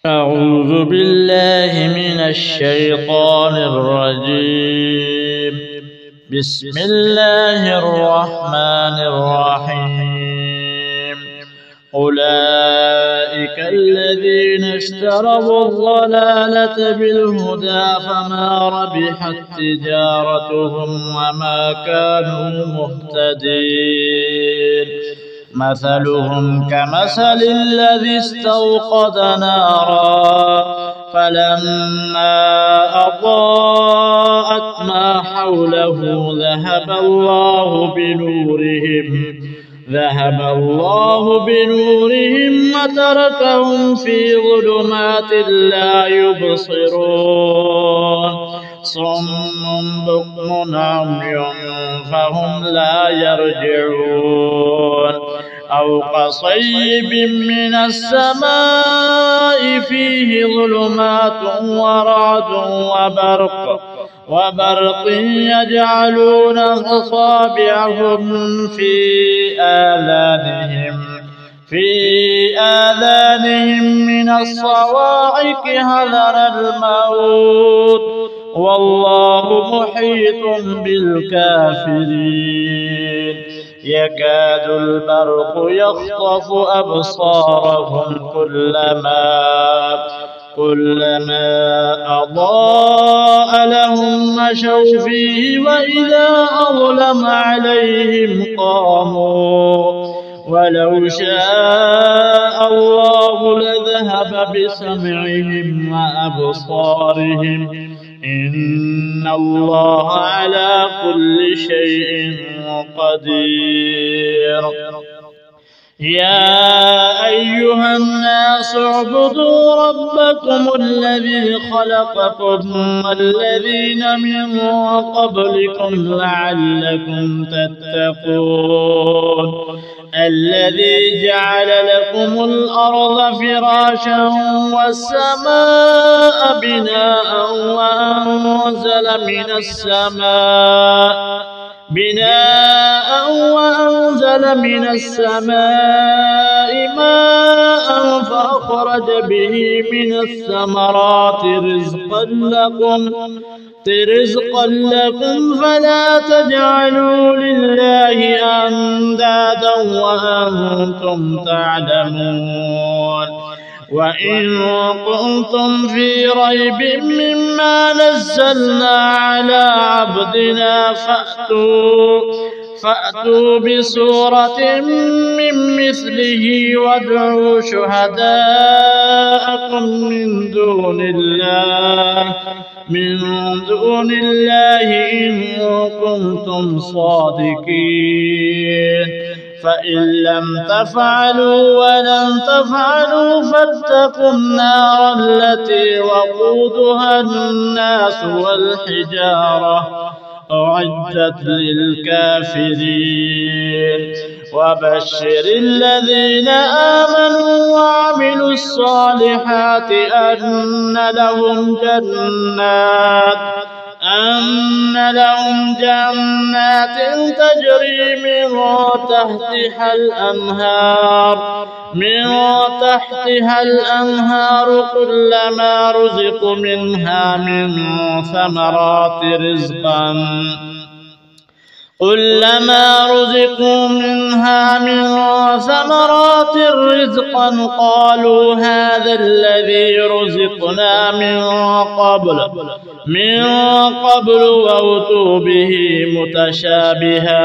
أعوذ بالله من الشيطان الرجيم. بسم الله الرحمن الرحيم. أولئك الذين اشتروا الضلالة بالهدى فما ربحت تجارتهم وما كانوا مهتدين. مثلهم كمثل الذي استوقد نارا فلما أضاءت ما حوله ذهب الله بنورهم وتركهم في ظلمات لا يبصرون. صم بكم عمي فهم لا يرجعون. أو كصيب من السماء فيه ظلمات ورعد وبرق يجعلون أصابعهم في آذانهم من الصواعق حذر الموت والله محيط بالكافرين. يكاد البرق يخطف أبصارهم كلما أضاء لهم مشوا فيه وإذا أظلم عليهم قاموا. ولو شاء الله لذهب بسمعهم وأبصارهم إن الله على كل شيء قدير. يا أيها الناس اعبدوا ربكم الذي خلقكم والذين من قبلكم لعلكم تتقون. الذي جعل لكم الأرض فراشا والسماء بناء وأنزل من السماء ماء فأخرج به من الثمرات رزقا لكم فلا تجعلوا لله أندادا وأنتم تعلمون. وإن كنتم في ريب مما نزلنا على عبدنا فأتوا بسورة من مثله وادعوا شهداءكم من دون الله إن كنتم صادقين. فإن لم تفعلوا ولن تفعلوا فاتقوا النار التي وقودها الناس والحجارة أعدت للكافرين. وبشر الذين آمنوا وعملوا الصالحات أن لهم جنات تجري من تحتها الأنهار كلما رزقوا منها من ثمرات رزقا قالوا هذا الذي رزقنا من قبل وأتوا به متشابها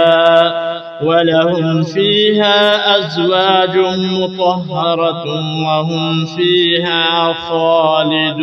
ولهم فيها أزواج مطهرة وهم فيها خالدون.